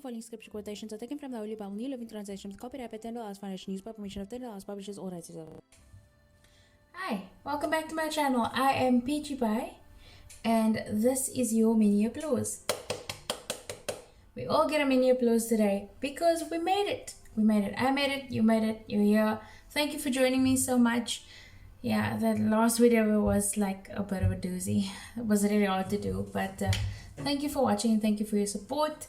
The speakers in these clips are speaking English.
following scripture quotations are taken from the Holy Bible, New Living Translation, with copyright by Tyndale House Foundation, used by permission of Tyndale House Publishers, all rights reserved. Hi, welcome back to my channel. I am Peachy Pie, and this is your mini applause. We all get a mini applause today because we made it. We made it. I made it. You made it. You're here. Thank you for joining me so much. Yeah, that last video was like a bit of a doozy. It was really hard to do, but thank you for watching and thank you for your support.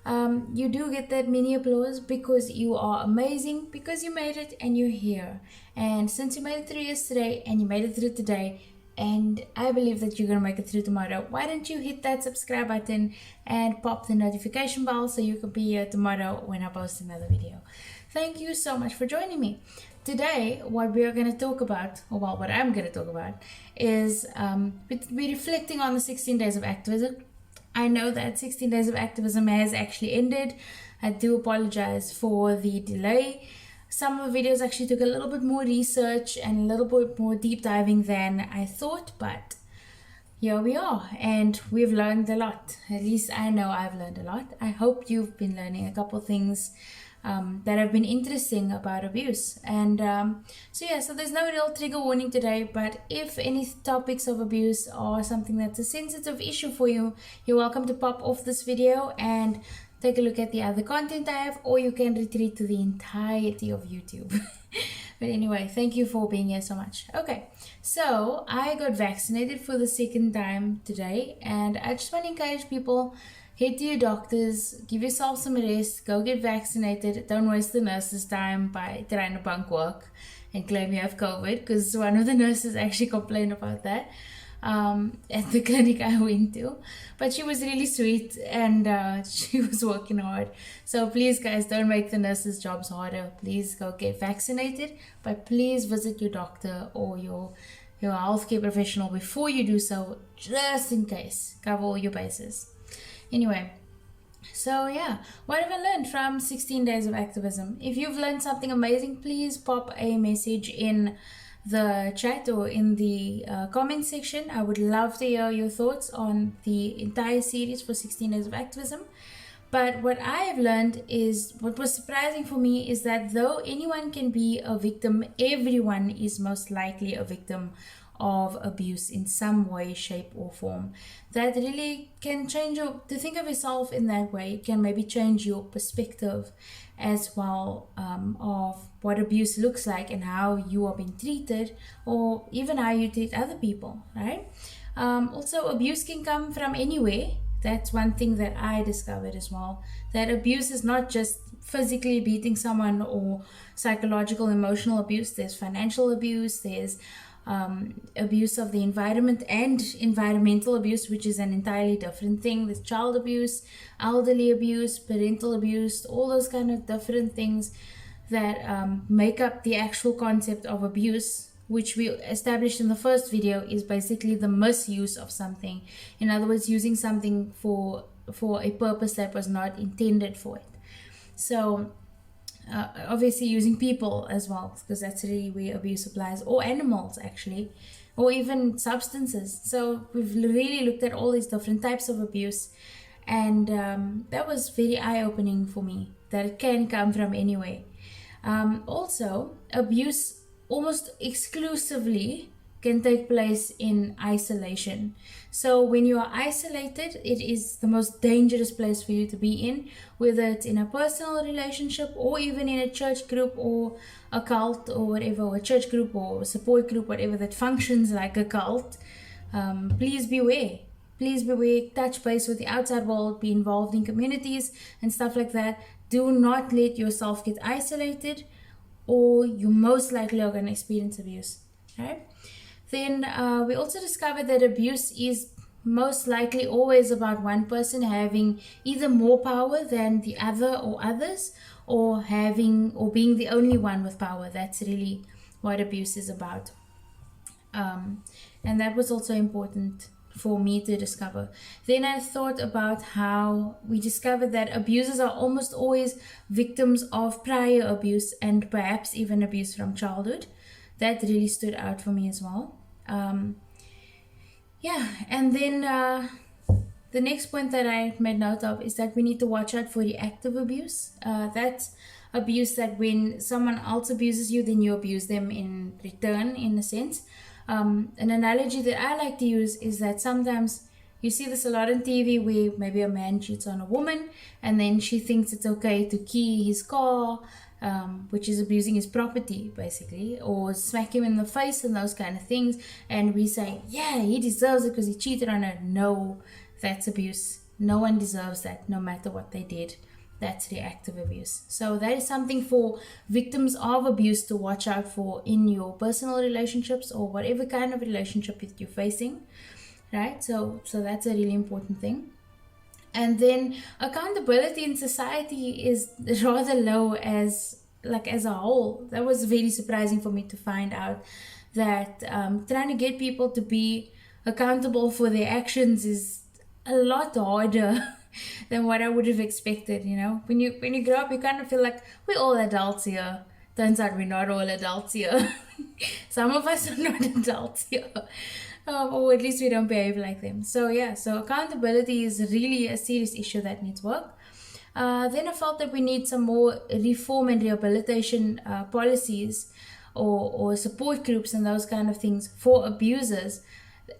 You do get that mini applause because you are amazing, because you made it and you're here. And since you made it through yesterday and you made it through today, and I believe that you're gonna make it through tomorrow, why don't you hit that subscribe button and pop the notification bell so you can be here tomorrow when I post another video. Thank you so much for joining me. Today, what we are going to talk about, or well, what I'm going to talk about, is we're reflecting on the 16 days of activism. I know that 16 days of activism has actually ended. I do apologize for the delay. Some of the videos actually took a little bit more research and a little bit more deep diving than I thought, but here we are, and we've learned a lot. At least I know I've learned a lot. I hope you've been learning a couple things that have been interesting about abuse. And so there's no real trigger warning today, but if any topics of abuse are something that's a sensitive issue for you, you're welcome to pop off this video and take a look at the other content I have, or you can retreat to the entirety of YouTube. But anyway, thank you for being here so much. Okay, so I got vaccinated for the second time today, and I just want to encourage people: head to your doctors, give yourself some rest, go get vaccinated. Don't waste the nurse's time by trying to bunk work and claim you have COVID, because one of the nurses actually complained about that at the clinic I went to. But she was really sweet and she was working hard. So please guys, don't make the nurses' jobs harder. Please go get vaccinated, but please visit your doctor or your healthcare professional before you do so, just in case. Cover all your bases. Anyway, so yeah, what have I learned from 16 days of activism? If you've learned something amazing, please pop a message in the chat or in the comment section. I would love to hear your thoughts on the entire series for 16 days of activism. But what I have learned is, what was surprising for me is that though anyone can be a victim, everyone is most likely a victim of abuse in some way, shape or form. That really can change to think of yourself in that way. It can maybe change your perspective as well of what abuse looks like and how you are being treated, or even how you treat other people, right? Also, abuse can come from anywhere. That's one thing that I discovered as well, that abuse is not just physically beating someone or psychological, emotional abuse. There's financial abuse, there's abuse of the environment and environmental abuse, which is an entirely different thing. There's child abuse, elderly abuse, parental abuse, all those kind of different things that make up the actual concept of abuse, which we established in the first video is basically the misuse of something. In other words, using something for a purpose that was not intended for it. So obviously using people as well, because that's really where abuse applies, or animals actually, or even substances. So we've really looked at all these different types of abuse, and that was very eye-opening for me, that it can come from anywhere. Also, abuse almost exclusively can take place in isolation. So when you are isolated, it is the most dangerous place for you to be in, whether it's in a personal relationship or even in a church group or a cult or whatever, or a church group or a support group, whatever that functions like a cult. Please beware. Please beware. Touch base with the outside world, be involved in communities and stuff like that. Do not let yourself get isolated, or you most likely are going to experience abuse. Right? Then we also discovered that abuse is most likely always about one person having either more power than the other or others, or being the only one with power. That's really what abuse is about. And that was also important for me to discover. Then I thought about how we discovered that abusers are almost always victims of prior abuse, and perhaps even abuse from childhood. That really stood out for me as well. And then the next point that I made note of is that we need to watch out for reactive abuse. That's abuse that when someone else abuses you, then you abuse them in return, in a sense. An analogy that I like to use is that sometimes you see this a lot on TV where maybe a man cheats on a woman and then she thinks it's okay to key his car, which is abusing his property basically, or smack him in the face and those kind of things. And we say, yeah, he deserves it because he cheated on her. No, that's abuse. No one deserves that, no matter what they did. That's reactive abuse. So that is something for victims of abuse to watch out for in your personal relationships or whatever kind of relationship that you're facing, right? So that's a really important thing. And then accountability in society is rather low as a whole. That was very surprising for me to find out that trying to get people to be accountable for their actions is a lot harder than what I would have expected. You know, when you grow up, you kind of feel like we're all adults here. Turns out we're not all adults here. Some of us are not adults here. Or at least we don't behave like them. So yeah, so accountability is really a serious issue that needs work. Then I felt that we need some more reform and rehabilitation policies or support groups and those kind of things for abusers.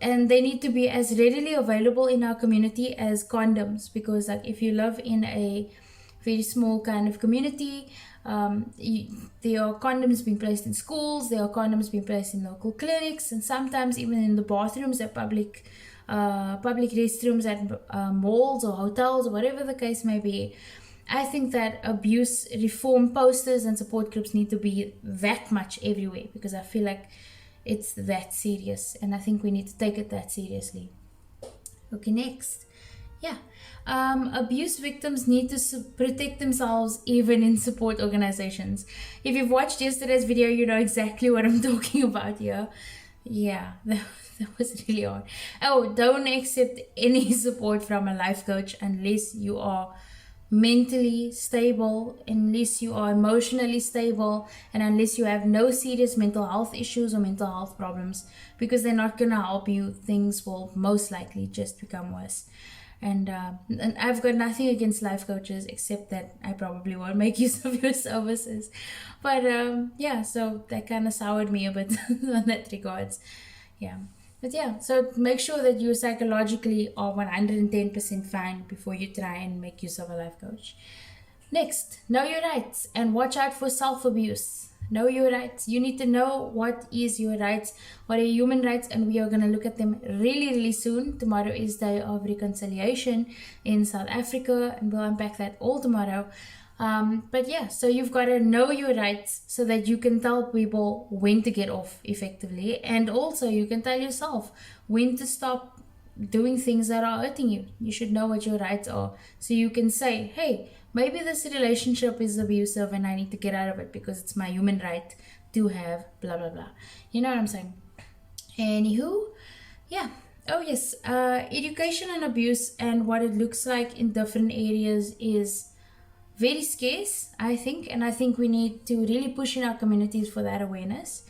And they need to be as readily available in our community as condoms, because like if you live in a very small kind of community, there are condoms being placed in schools, there are condoms being placed in local clinics, and sometimes even in the bathrooms at public restrooms at malls or hotels or whatever the case may be. I think that abuse reform posters and support groups need to be that much everywhere, because I feel like it's that serious, and I think we need to take it that seriously. Okay, next. Yeah. Abuse victims need to protect themselves even in support organizations. If you've watched yesterday's video, you know exactly what I'm talking about here. Yeah, that was really hard. Oh, don't accept any support from a life coach unless you are mentally stable, unless you are emotionally stable, and unless you have no serious mental health issues or mental health problems, because they're not going to help you. Things will most likely just become worse. And I've got nothing against life coaches, except that I probably won't make use of your services. But yeah, so that kind of soured me a bit on that regards. Yeah. But yeah, so make sure that you psychologically are 110% fine before you try and make use of a life coach. Next, know your rights and watch out for self-abuse. Know your rights. You need to know what is your rights, what are human rights, and we are going to look at them really, really soon. Tomorrow is Day of Reconciliation in South Africa, and we'll unpack that all tomorrow. But yeah, so you've got to know your rights so that you can tell people when to get off effectively, and also you can tell yourself when to stop doing things that are hurting you. You should know what your rights are, so you can say, hey, maybe this relationship is abusive and I need to get out of it because it's my human right to have blah blah blah. You know what I'm saying? Anywho, yeah. Oh yes, education on abuse and what it looks like in different areas is very scarce, I think, and I think we need to really push in our communities for that awareness.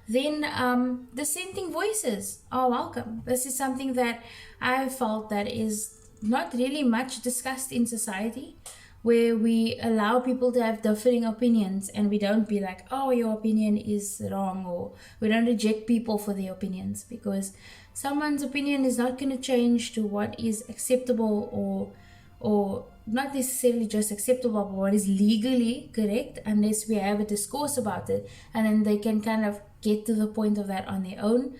Then dissenting voices are welcome. This is something that I felt that is not really much discussed in society, where we allow people to have differing opinions and we don't be like, oh, your opinion is wrong, or we don't reject people for their opinions, because someone's opinion is not going to change to what is acceptable or not necessarily just acceptable, but what is legally correct, unless we have a discourse about it, and then they can kind of get to the point of that on their own.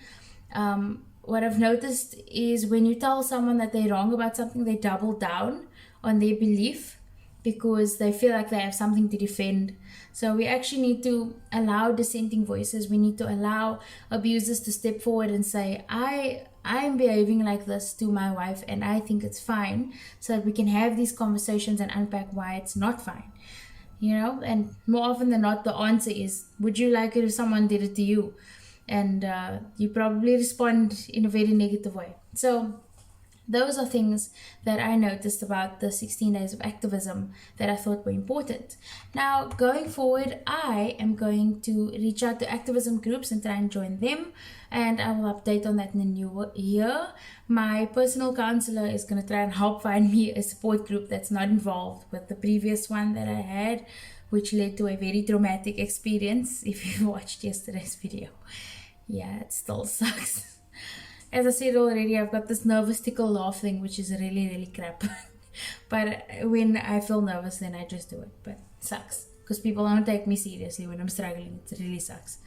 What I've noticed is when you tell someone that they're wrong about something, they double down on their belief because they feel like they have something to defend. So we actually need to allow dissenting voices. We need to allow abusers to step forward and say, I'm behaving like this to my wife and I think it's fine, so that we can have these conversations and unpack why it's not fine. You know, and more often than not, the answer is, would you like it if someone did it to you? And you probably respond in a very negative way. So Those are things that I noticed about the 16 days of activism that I thought were important. Now, going forward, I am going to reach out to activism groups and try and join them, and I will update on that in the new year. My personal counselor is going to try and help find me a support group that's not involved with the previous one that I had, which led to a very traumatic experience. If you watched yesterday's video, yeah, it still sucks. As I said already, I've got this nervous tickle laugh thing, which is really, really crap. But when I feel nervous, then I just do it. But it sucks, because people don't take me seriously when I'm struggling. It really sucks.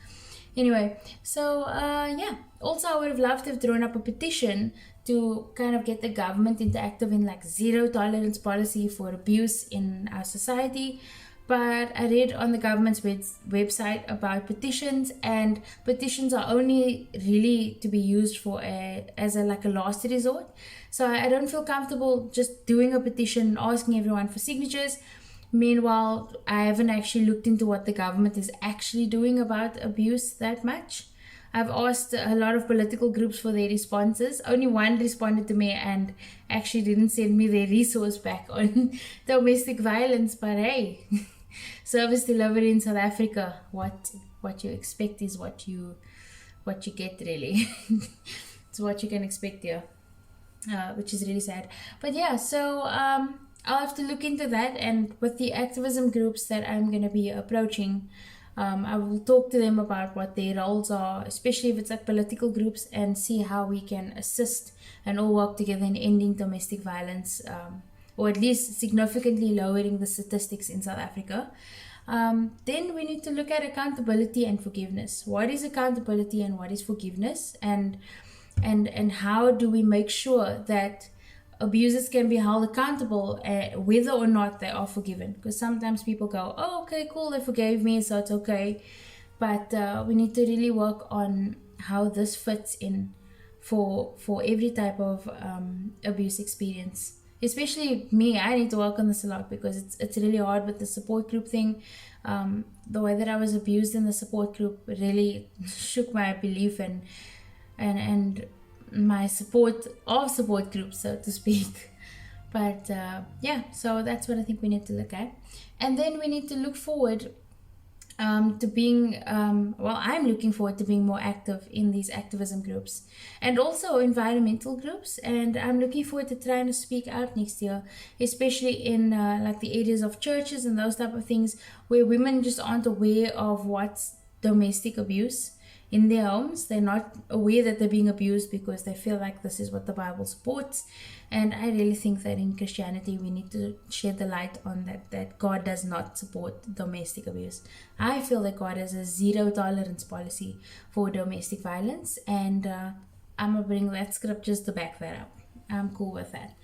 Anyway, so yeah. Also, I would have loved to have drawn up a petition to kind of get the government into active in like zero tolerance policy for abuse in our society. But I read on the government's website about petitions, and petitions are only really to be used for as a last resort. So I don't feel comfortable just doing a petition and asking everyone for signatures. Meanwhile, I haven't actually looked into what the government is actually doing about abuse that much. I've asked a lot of political groups for their responses. Only one responded to me and actually didn't send me their resource back on domestic violence. But hey, service delivery in South Africa, what you expect is what you get, really. It's what you can expect here, which is really sad. But yeah, so I'll have to look into that, and with the activism groups that I'm going to be approaching, I will talk to them about what their roles are, especially if it's like political groups, and see how we can assist and all work together in ending domestic violence, or at least significantly lowering the statistics in South Africa. Then we need to look at accountability and forgiveness. What is accountability and what is forgiveness? And how do we make sure that abusers can be held accountable, whether or not they are forgiven? Because sometimes people go, oh, okay, cool, they forgave me, so it's okay. But we need to really work on how this fits in for every type of abuse experience. Especially me, I need to work on this a lot, because it's really hard with the support group thing. The way that I was abused in the support group really shook my belief and my support of support groups, so to speak. But yeah, so that's what I think we need to look at. And then we need to look forward to being, I'm looking forward to being more active in these activism groups and also environmental groups. And I'm looking forward to trying to speak out next year, especially in like the areas of churches and those type of things where women just aren't aware of what's domestic abuse in their homes. They're not aware that they're being abused because they feel like this is what the Bible supports. And I really think that in Christianity we need to shed the light on that God does not support domestic abuse. I feel that God has a zero tolerance policy for domestic violence, and I'm gonna bring that scriptures to back that up. I'm cool with that.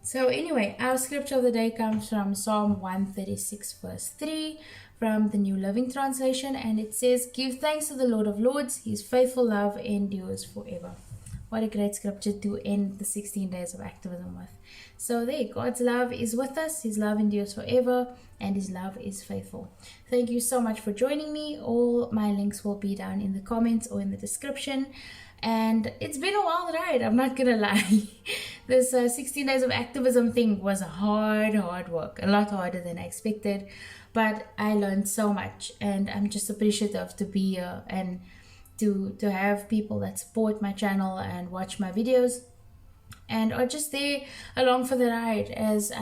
So anyway, our scripture of the day comes from Psalm 136 verse 3 from the New Living Translation, and it says, "Give thanks to the Lord of Lords, His faithful love endures forever." What a great scripture to end the 16 days of activism with. So there, God's love is with us, His love endures forever, and His love is faithful. Thank you so much for joining me. All my links will be down in the comments or in the description. And it's been a wild ride, I'm not gonna lie. This 16 days of activism thing was hard work, a lot harder than I expected, but I learned so much, and I'm just appreciative to be here and to have people that support my channel and watch my videos and are just there along for the ride as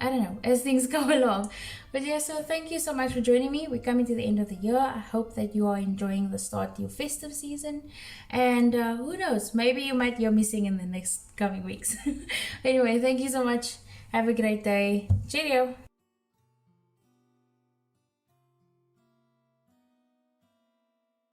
I don't know, as things go along. But yeah, so thank you so much for joining me. We're coming to the end of the year. I hope that you are enjoying the start to your festive season, and who knows, maybe you might hear me sing in the next coming weeks. Anyway, thank you so much. Have a great day. Cheerio.